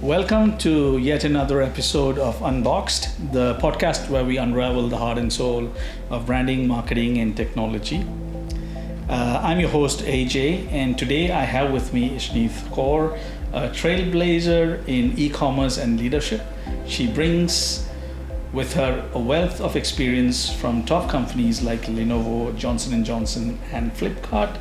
Welcome to yet another episode of Unboxed, the podcast where we unravel the heart and soul of branding, marketing, and technology. I'm your host, AJ, and today I have with me Ishneet Kaur, a trailblazer in e-commerce and leadership. She brings with her a wealth of experience from top companies like Lenovo, Johnson & Johnson, and Flipkart.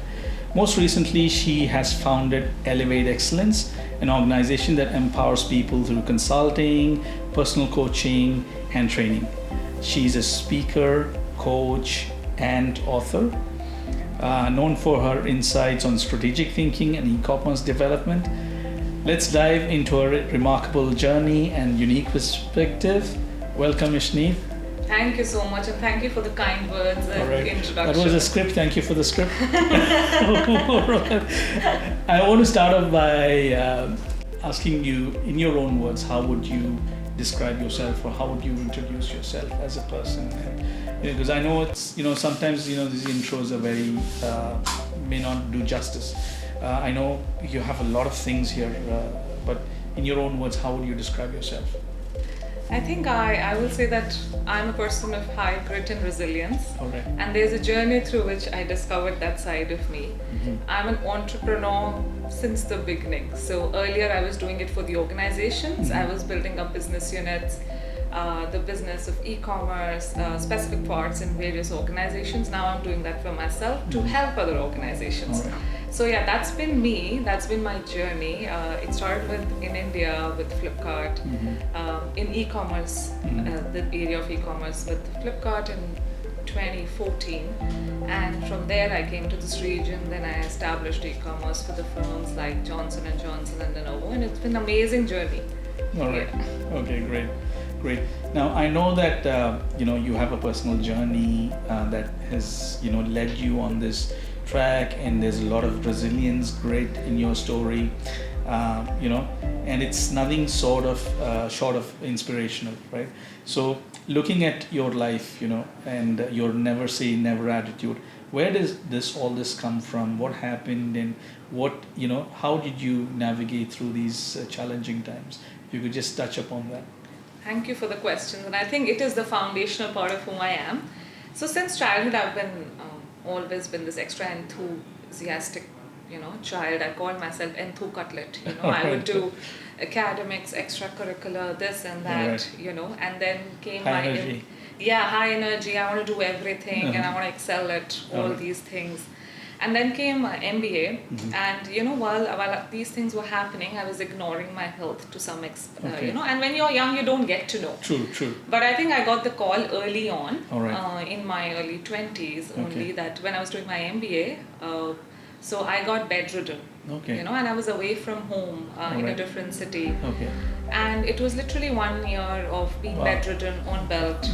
Most recently, she has founded Elevate Excellence, an organization that empowers people through consulting, personal coaching, and training. She's a speaker, coach, and author, known for her insights on strategic thinking and e-commerce development. Let's dive into her remarkable journey and unique perspective. Welcome, Ishneet. Thank you so much, and thank you for the kind words and introduction. That was a script. Thank you for the script. I want to start off by asking you, in your own words, how would you describe yourself, or how would you introduce yourself as a person? Because I know it's, sometimes, these intros are very, may not do justice. I know you have a lot of things here, but in your own words, how would you describe yourself? I think I will say that I'm a person of high grit and resilience. Okay. And there's a journey through which I discovered that side of me. Mm-hmm. I'm an entrepreneur since the beginning. So earlier I was doing it for the organizations. Mm-hmm. I was building up business units, the business of e-commerce, specific parts in various organizations. Now I'm doing that for myself to help other organizations. All right. So yeah, that's been me. That's been my journey. It started in India with Flipkart, in e-commerce, the area of e-commerce with Flipkart in 2014. And from there I came to this region. Then I established e-commerce for the firms like Johnson & Johnson and Lenovo. And it's been an amazing journey. All right. Yeah. Okay, great. Now I know that you have a personal journey that has led you on this track, and there's a lot of resilience, grit in your story, and it's nothing short of inspirational, right? So looking at your life, and your never say never attitude, where does all this come from? What happened, and how did you navigate through these challenging times? If you could just touch upon that. Thank you for the question, and I think it is the foundational part of who I am. So since childhood, I've been always been this extra enthusiastic, child. I call myself enthu cutlet. I would do academics, extracurricular, this and that, and then came high energy. High energy. I want to do everything, and I want to excel at all these things. And then came my MBA, and while these things were happening, I was ignoring my health to some extent, and when you're young, you don't get to know. True. But I think I got the call early on, right. In my early 20s only, that when I was doing my MBA, so I got bedridden, and I was away from home in a different city. Okay. And it was literally 1 year of being bedridden on belt,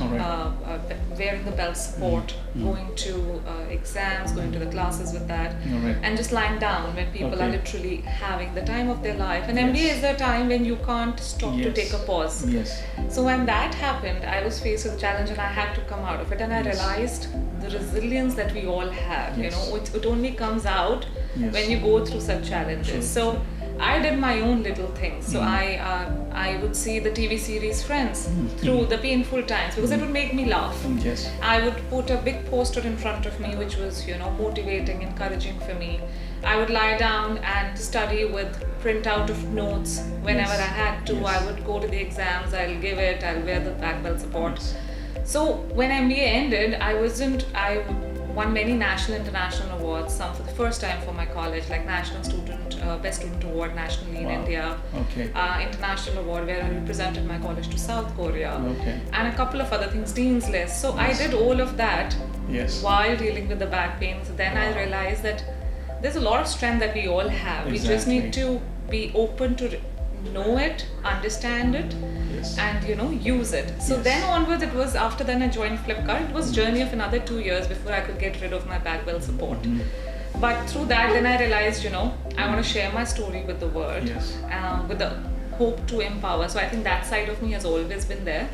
wearing the belt support, going to exams, going to the classes with that, and just lying down when people are literally having the time of their life. And MBA is the time when you can't stop to take a pause. Yes. So when that happened, I was faced with a challenge, and I had to come out of it. And I realized the resilience that we all have. It only comes out when you go through such challenges. So I did my own little things. So I would see the TV series Friends through the painful times, because it would make me laugh. Yes. I would put a big poster in front of me which was motivating, encouraging for me. I would lie down and study with printout of notes whenever I had to. I would go to the exams, I'll wear the black belt support. So when MBA ended, I won many national, international awards, some for the first time for my college, like National Student, Best Student Award nationally in India, International Award where I represented my college to South Korea, and a couple of other things, Dean's List. So I did all of that while dealing with the back pain. So then I realized that there's a lot of strength that we all have. We just need to be open to know it, understand it, and use it. So then onwards, it was after then I joined Flipkart. It was a journey of another 2 years before I could get rid of my back belt support. But through that, then I realized, I want to share my story with the world, with the hope to empower. So I think that side of me has always been there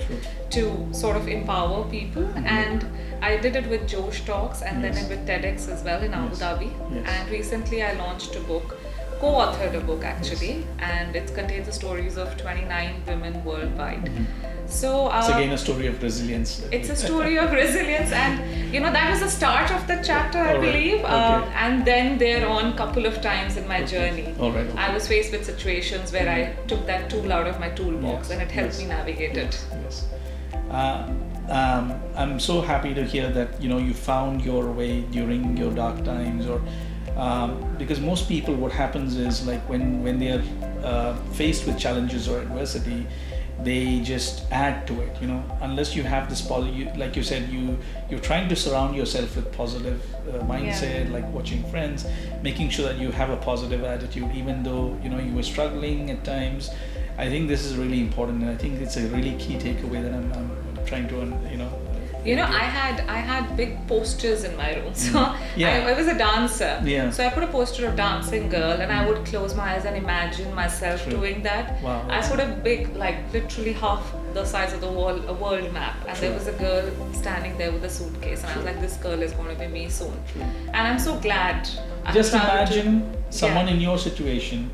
to sort of empower people. And I did it with Josh Talks and then with TEDx as well in Abu Dhabi. And recently I launched a book co-authored a book actually, and it contains the stories of 29 women worldwide. So it's again a story of resilience. It's a story of resilience, and that was the start of the chapter, I believe. Okay. And then thereon, couple of times in my journey, Okay. I was faced with situations where I took that tool out of my toolbox, and it helped me navigate it. Yes. I'm so happy to hear that you found your way during your dark times, or because most people, what happens is like when they are faced with challenges or adversity, they just add to it, unless you have this like you said, you're trying to surround yourself with positive mindset, like watching friends, making sure that you have a positive attitude even though you were struggling at times. I think this is really important, and I think it's a really key takeaway that I'm trying to I had big posters in my room. So I was a dancer. Yeah. So I put a poster of dancing girl, and I would close my eyes and imagine myself doing that. Wow. I put a big, like literally half the size of the wall, a world map, and there was a girl standing there with a suitcase, and I was like, this girl is going to be me soon. And I'm so glad. Just imagine someone in your situation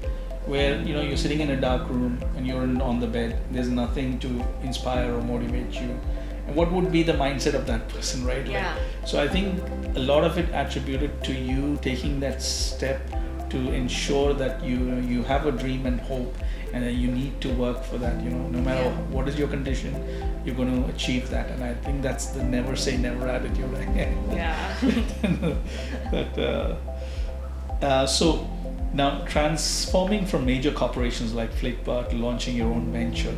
where you're sitting in a dark room and you're on the bed. There's nothing to inspire or motivate you. And what would be the mindset of that person, right? Yeah. So I think a lot of it attributed to you taking that step to ensure that you have a dream and hope, and that you need to work for that. No matter what is your condition, you're going to achieve that. And I think that's the never say never attitude. Yeah. So now, transforming from major corporations like Flipkart to launching your own venture,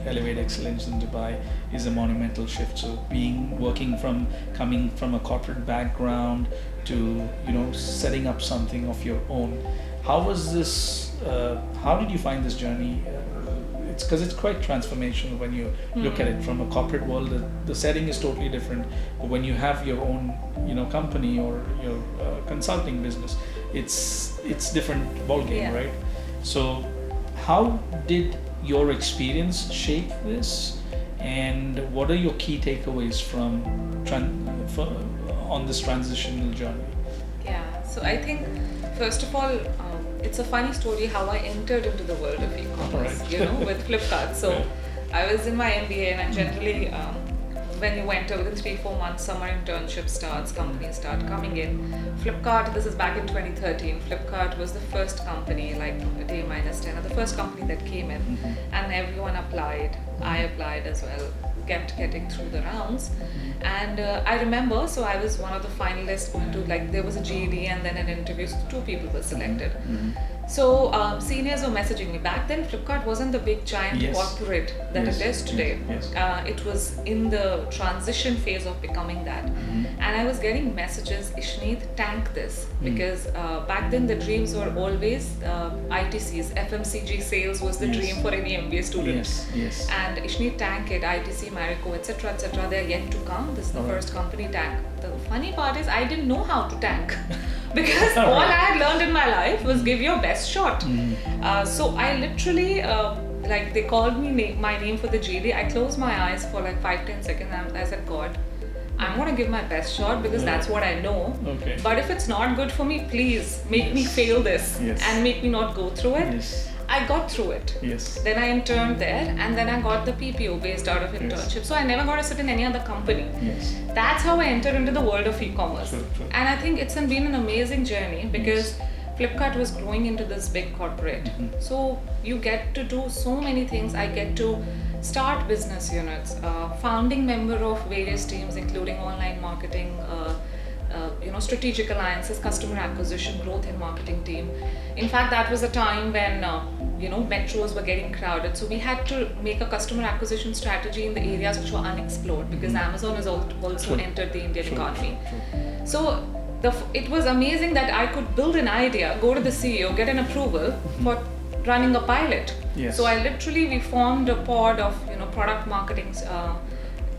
Elevate Excellence in Dubai, is a monumental shift. So coming from a corporate background to setting up something of your own. How was this? How did you find this journey? It's because it's quite transformational when you look at it from a corporate world. The setting is totally different, but when you have your own company or your consulting business, it's different ballgame, right? So how did your experience shape this, and what are your key takeaways from on this transitional journey? Yeah, so I think first of all, it's a funny story how I entered into the world of e-commerce, with Flipkart. So I was in my MBA, and I generally, when you enter within 3-4 months, summer internship starts, companies start coming in. Flipkart, this is back in 2013, Flipkart was the first company, like a day minus 10, the first company that came in, and everyone applied. I applied as well, kept getting through the rounds. And I remember, so I was one of the finalists going to, there was a GED and then an interview, so 2 people were selected. So seniors were messaging me. Back then, Flipkart wasn't the big giant corporate that it is today. It was in the transition phase of becoming that. And I was getting messages, Ishneet, tank this. Because back then the dreams were always ITCs, FMCG sales was the dream for any MBA student. And Ishneet, tank it, ITC, Marico, etc., they're yet to come. This is the first company tank. The funny part is I didn't know how to tank. Because all I had learned in my life was give your best shot. So I literally, they called me my name for the GD. I closed my eyes for 5-10 seconds, and I said, God, I'm going to give my best shot because that's what I know. But if it's not good for me, please make me fail this and make me not go through it. I got through it. Then I interned there, and then I got the PPO based out of internship. So I never got to sit in any other company. That's how I entered into the world of e-commerce. And I think it's been an amazing journey because Flipkart was growing into this big corporate. So you get to do so many things. I get to start business units, founding member of various teams, including online marketing, strategic alliances, customer acquisition, growth and marketing team. In fact, that was a time when metros were getting crowded, so we had to make a customer acquisition strategy in the areas which were unexplored because Amazon has also entered the Indian economy. So it was amazing that I could build an idea, go to the CEO, get an approval for running a pilot. So we formed a pod of product marketing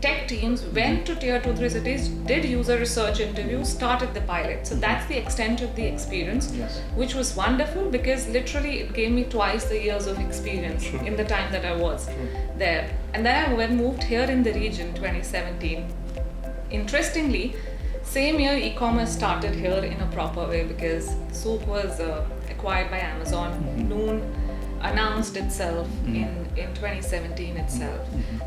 tech teams, went to tier 2-3 cities, did user research interviews, started the pilot. So that's the extent of the experience, which was wonderful because literally it gave me twice the years of experience in the time that I was there. And then I moved here in the region 2017. Interestingly, same year e-commerce started here in a proper way because Souk was acquired by Amazon. Noon announced itself in 2017 itself.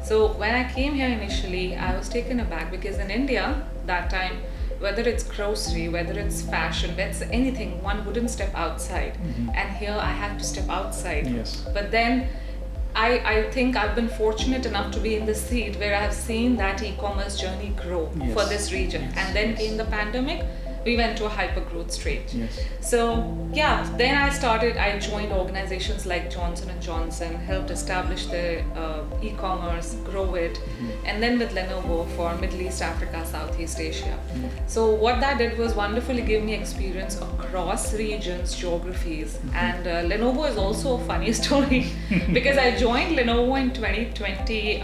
So when I came here initially, I was taken aback because in India that time, whether it's grocery, whether it's fashion, whether it's anything, one wouldn't step outside. And here I had to step outside. Yes. But then I think I've been fortunate enough to be in the seat where I've seen that e-commerce journey grow for this region. And then came the pandemic, we went to a hyper growth stage. So yeah, then I joined organizations like Johnson & Johnson, helped establish the e-commerce, grow it, and then with Lenovo for Middle East, Africa, Southeast Asia. So what that did was wonderfully give me experience across regions, geographies, and Lenovo is also a funny story because I joined Lenovo in 2020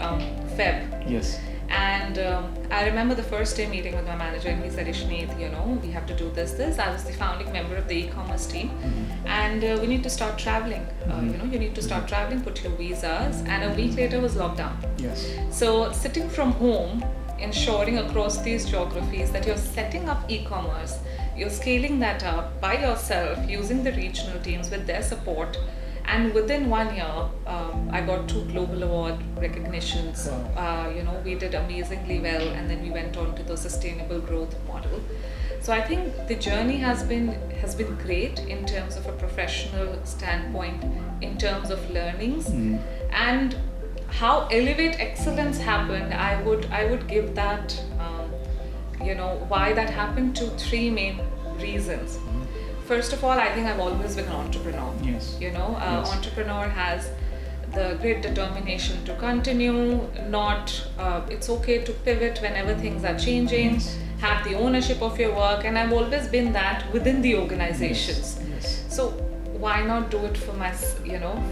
Feb. Yes. And I remember the first day meeting with my manager, and he said, Ishneet, we have to do this. I was the founding member of the e-commerce team, and we need to start traveling. You need to start traveling, put your visas, and a week later was lockdown. Yes. So sitting from home, ensuring across these geographies that you're setting up e-commerce, you're scaling that up by yourself, using the regional teams with their support. And within 1 year, I got 2 global award recognitions. Wow. We did amazingly well, and then we went on to the sustainable growth model. So I think the journey has been great in terms of a professional standpoint, in terms of learnings, and how Elevate Excellence happened. I would give that, why that happened to 3 main reasons. First of all, I think I've always been an entrepreneur. Yes. Entrepreneur has the great determination to continue, it's okay to pivot whenever things are changing, have the ownership of your work, and I've always been that within the organizations. Yes. So why not do it for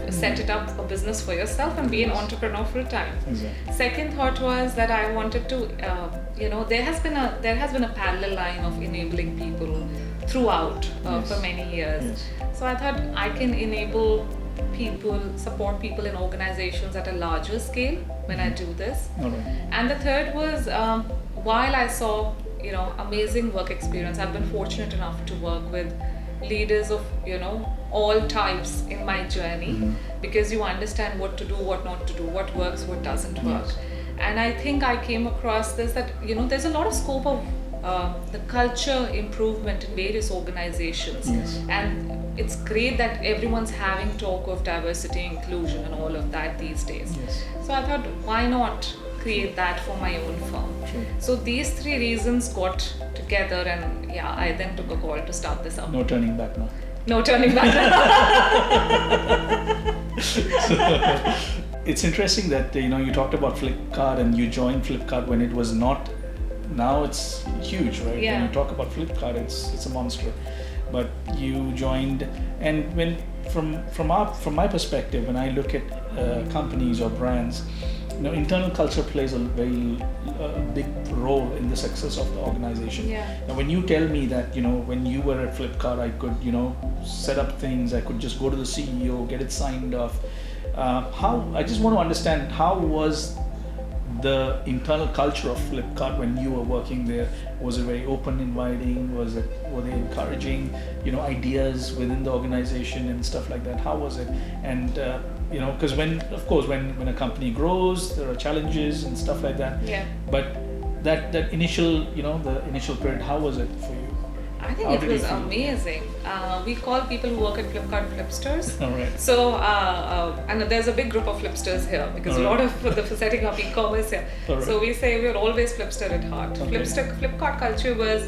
set it up a business for yourself and be an entrepreneur full time. Exactly. Second thought was that I wanted to, there has been a parallel line of enabling people throughout for many years. Yes. So I thought I can enable people, support people in organizations at a larger scale when I do this. All right. And the third was while I saw amazing work experience, I've been fortunate enough to work with leaders of all types in my journey, because you understand what to do, what not to do, what works, what doesn't work. And I think I came across this that there's a lot of scope of the culture improvement in various organizations, and it's great that everyone's having talk of diversity, inclusion, and all of that these days. So I thought, why not create that for my own firm? So these 3 reasons got together, and I then took a call to start this up. No turning back now. No turning back. It's interesting that you talked about Flipkart and you joined Flipkart when it was not. Now it's huge, right? Yeah. When you talk about Flipkart, it's a monster. But you joined, and when from my perspective, when I look at companies or brands, internal culture plays a very big role in the success of the organization. Now, when you tell me that when you were at Flipkart, I could set up things, I could just go to the CEO, get it signed off. I just want to understand, how was the internal culture of Flipkart when you were working there? Was it very open, inviting? Were they encouraging ideas within the organization and stuff like that? How was it? And because when a company grows, there are challenges and stuff like that. But that initial the initial period, how was it for you? I think it was amazing. We call people who work at Flipkart Flipsters. All right. So, and there's a big group of Flipsters here because a lot of for setting up e-commerce here. Right. So we say we're always Flipster at heart. Okay. Flipkart culture was,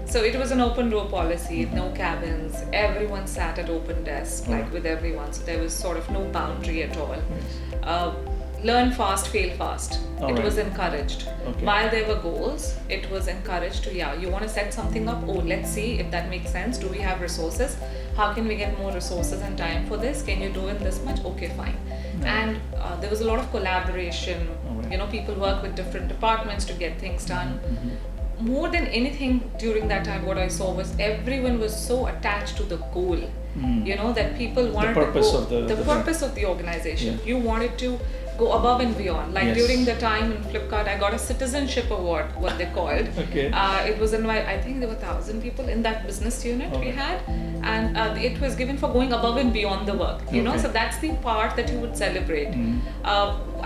so it was an open door policy, no cabins. Everyone sat at open desks, with everyone. So there was sort of no boundary at all. Learn fast, fail fast. It was encouraged. While there were goals, it was encouraged to, you want to set something up? Oh, let's see if that makes sense. Do we have resources? How can we get more resources and time for this? Can you do in this much? Okay, fine. And there was a lot of collaboration. People work with different departments to get things done. more than anything during that time, what I saw was everyone was so attached to the goal. You know, that people wanted the purpose to of go, the purpose of the organization. Yeah. You wanted to go above and beyond. Like Yes. during the time in Flipkart, I got a citizenship award, what they called. Okay. It was in I think there were 1,000 people in that business unit we had, and it was given for going above and beyond the work. You know, Okay. so that's the part that you would celebrate.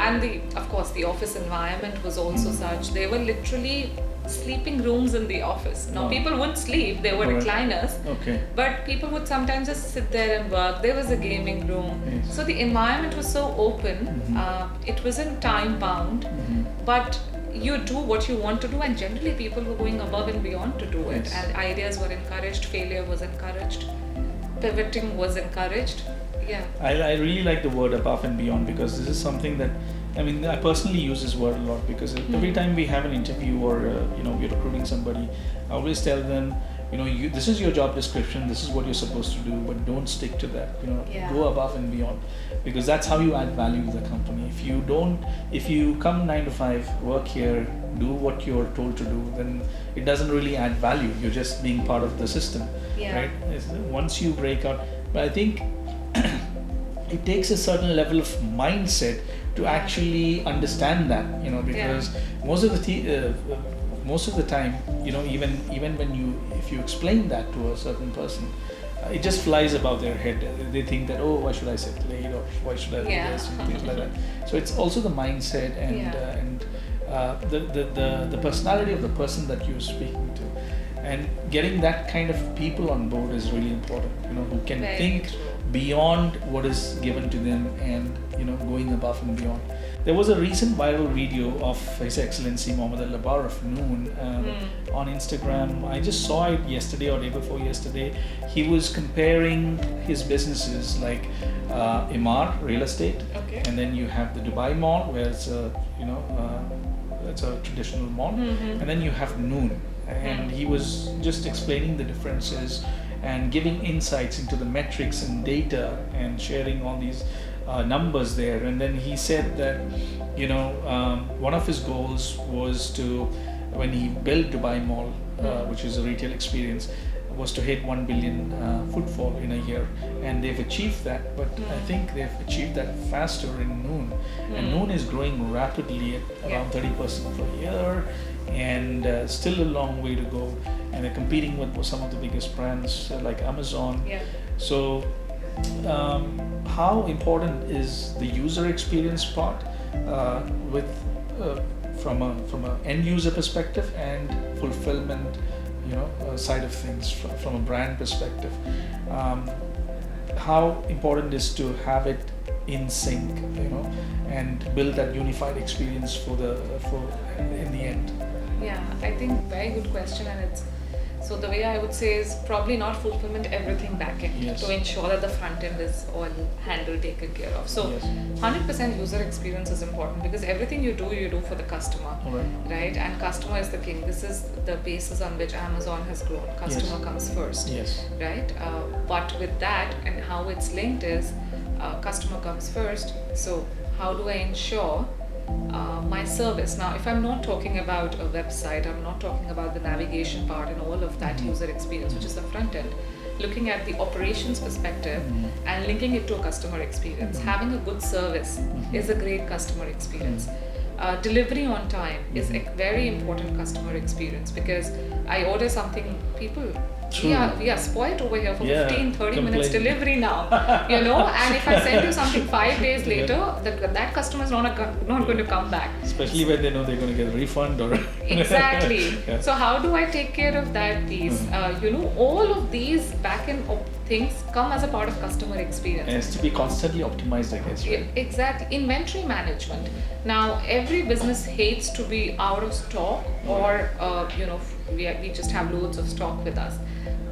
And of course, the office environment was also such. They were literally sleeping rooms in the office. Now, Wow. people wouldn't sleep; they were Alright. recliners. Okay. But people would sometimes just sit there and work. There was a gaming room. Yes. So the environment was so open. It wasn't time bound, but you do what you want to do, and generally people were going above and beyond to do it. Yes. And ideas were encouraged, failure was encouraged, pivoting was encouraged. Yeah. I really like the word above and beyond, because this is something that, I mean, I personally use this word a lot, because every time we have an interview or we're recruiting somebody, I always tell them, this is your job description, this is what you're supposed to do, but don't stick to that. Yeah. Go above and beyond, because that's how you add value to the company. If you come 9 to 5, work here, do what you're told to do, then it doesn't really add value. You're just being part of the system, Yeah. right? Once you break out, but I think it takes a certain level of mindset to actually understand that, because most of the time, even when if you explain that to a certain person, it just flies above their head. They think that, oh, why should I sit late, or why should I do this, and things like that. So it's also the mindset and the personality of the person that you're speaking to, and getting that kind of people on board is really important. Who can Very think true. beyond what is given to them, and going above and beyond. There was a recent viral video of His Excellency Mohammed Al Labar of Noon on Instagram. I just saw it yesterday or day before yesterday. He was comparing his businesses like Emaar Real Estate, Okay. and then you have the Dubai Mall, where it's a it's a traditional mall, and then you have Noon, and he was just explaining the differences and giving insights into the metrics and data and sharing all these numbers there. And then he said that one of his goals was to, when he built Dubai Mall, which is a retail experience, was to hit 1 billion footfall in a year, and they've achieved that. But I think they've achieved that faster in Noon, and Noon is growing rapidly at around 30% per year, and still a long way to go, and they're competing with some of the biggest brands like Amazon. Yeah. So how important is the user experience part from a end user perspective, and fulfillment side of things from a brand perspective? How important is to have it in sync, and build that unified experience for in the end? Yeah, I think very good question, and so the way I would say is probably not fulfillment, everything back end, Yes. to ensure that the front end is all handled, taken care of. So Yes. 100% user experience is important, because everything you do for the customer, All right. right? And customer is the king. This is the basis on which Amazon has grown. Customer comes first, Yes. right? But with that, and how it's linked is customer comes first. So how do I ensure my service? Now, if I'm not talking about a website, I'm not talking about the navigation part and all of that user experience, which is the front end, looking at the operations perspective and linking it to a customer experience. Having a good service is a great customer experience. Delivery on time is a very important customer experience, because I order something, people, True. we are spoiled over here for Yeah, 15-30 minutes completely. delivery now, and if I send you something 5 days later, that customer is not going to come back. Especially when they know they're going to get a refund or Exactly. Yeah. So how do I take care of that piece? All of these back-end things come as a part of customer experience. And it's to be constantly optimized, I guess, right? Exactly. Inventory management. Now, every business hates to be out of stock, or we just have loads of stock with us.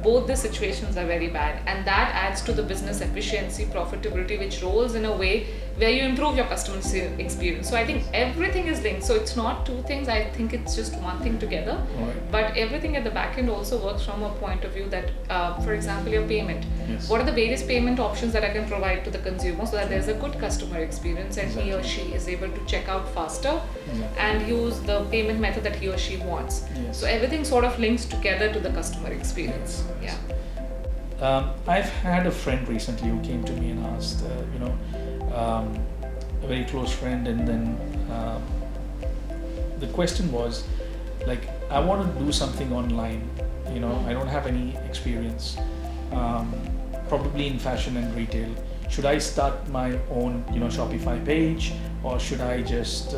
both the situations are very bad, and that adds to the business efficiency, profitability, which rolls in a way where you improve your customer experience. So I think everything is linked. So it's not two things, I think it's just one thing together. Right. But everything at the back end also works from a point of view that, for example, your payment. Yes. What are the various payment options that I can provide to the consumer so that there's a good customer experience and he or she is able to check out faster and use the payment method that he or she wants. Yes. So everything sort of links together to the customer experience. Yes. Yeah. I've had a friend recently who came to me and asked, a very close friend, and then the question was like, I want to do something online, I don't have any experience, probably in fashion and retail. Should I start my own Shopify page, or should I just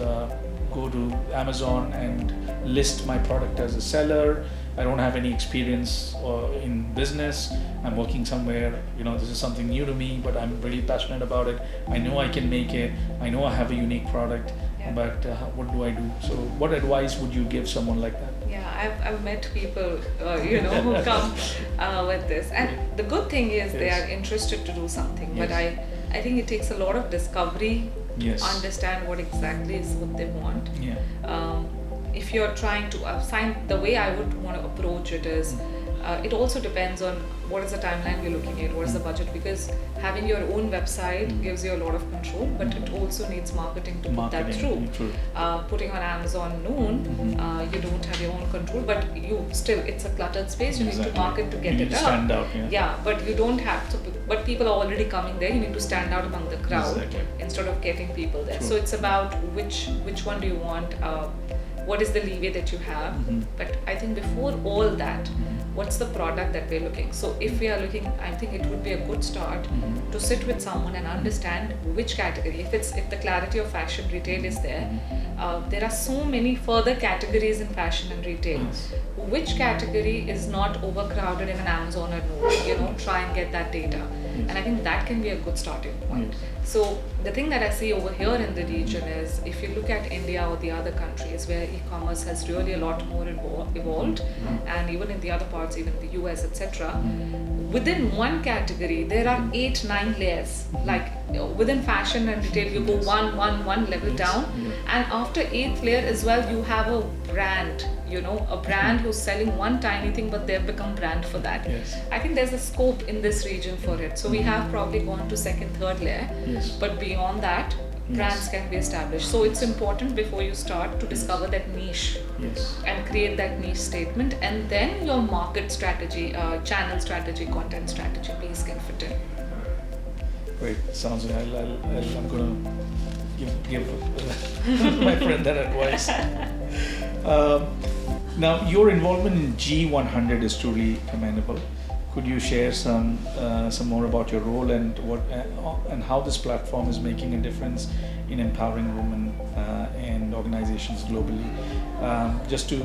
go to Amazon and list my product as a seller? I don't have any experience in business. I'm working somewhere, this is something new to me, but I'm really passionate about it. I know I can make it. I know I have a unique product, but what do I do? So what advice would you give someone like that? Yeah, I've met people, who come with this. And the good thing is they are interested to do something, but I think it takes a lot of discovery to understand what exactly is what they want. If you're trying to find, the way I would want to approach it is, it also depends on what is the timeline we're looking at, what is the budget, because having your own website gives you a lot of control, but it also needs marketing to put that through. Putting on Amazon noon, you don't have your own control, but it's a cluttered space, you need to market to get it up. Stand out, but you don't have to, but people are already coming there, you need to stand out among the crowd instead of getting people there. So it's about which one do you want, what is the leeway that you have, but I think before all that, what's the product that we're looking? So if we are looking, I think it would be a good start to sit with someone and understand which category. If the clarity of fashion retail is there, there are so many further categories in fashion and retail. Which category is not overcrowded in an Amazon or no? Try and get that data. And I think that can be a good starting point. So the thing that I see over here in the region is, if you look at India or the other countries where e-commerce has really a lot more evolved, and even in the other parts, even the US, etc., within one category there are 8-9 layers. Like within fashion and retail, you go one level down, and after 8th layer as well, you have a brand. A brand who's selling one tiny thing, but they've become brand for that. I think there's a scope in this region for it. So we have probably gone to 2nd, 3rd layer, but beyond that, brands can be established. So it's important before you start to discover that niche and create that niche statement, and then your market strategy, channel strategy, content strategy piece can fit in. Great. Sounds good. I'm going to give my friend that advice. Now, your involvement in G100 is truly commendable. Could you share some more about your role and and how this platform is making a difference in empowering women and organizations globally?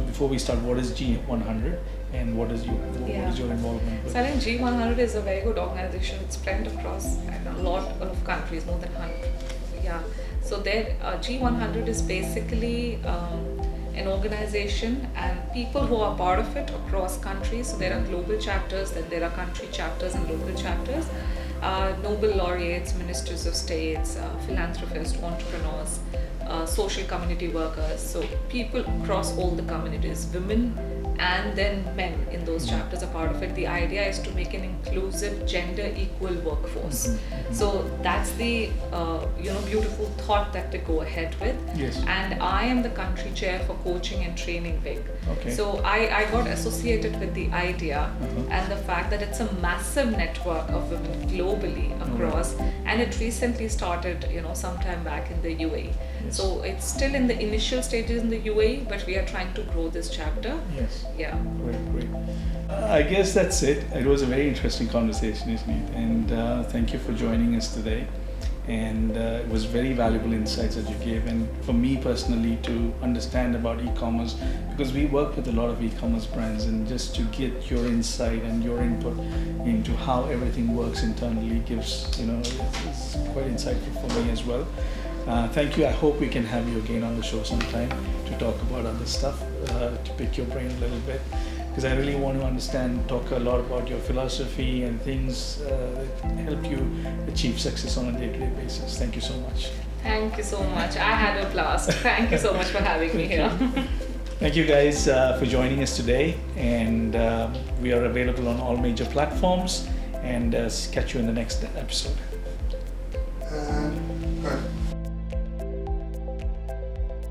Before we start, what is G100 and what is your involvement with? So I think G100 is a very good organization. It's spread across a lot of countries, more than 100. So there, G100 is basically an organization and people who are part of it across countries. So there are global chapters, then there are country chapters and local chapters. Nobel laureates, ministers of states, philanthropists, entrepreneurs, social community workers. So people across all the communities, women and then men in those chapters are part of it. The idea is to make an inclusive, gender equal workforce. So that's the beautiful thought that they go ahead with. And I am the country chair for coaching and training WIG. So I got associated with the idea and the fact that it's a massive network of women globally across, and it recently started sometime back in the UAE. So it's still in the initial stages in the UAE, but we are trying to grow this chapter. Great. I guess that's it. It was a very interesting conversation, Ishneet, and thank you for joining us today. And it was very valuable insights that you gave, and for me personally to understand about e-commerce, because we work with a lot of e-commerce brands, and just to get your insight and your input into how everything works internally gives, it's quite insightful for me as well. Thank you. I hope we can have you again on the show sometime to talk about other stuff, to pick your brain a little bit. because I really want to understand, talk a lot about your philosophy and things that help you achieve success on a day-to-day basis. Thank you so much. Thank you so much. I had a blast. Thank you so much for having me here. Thank you guys for joining us today, and we are available on all major platforms, and catch you in the next episode.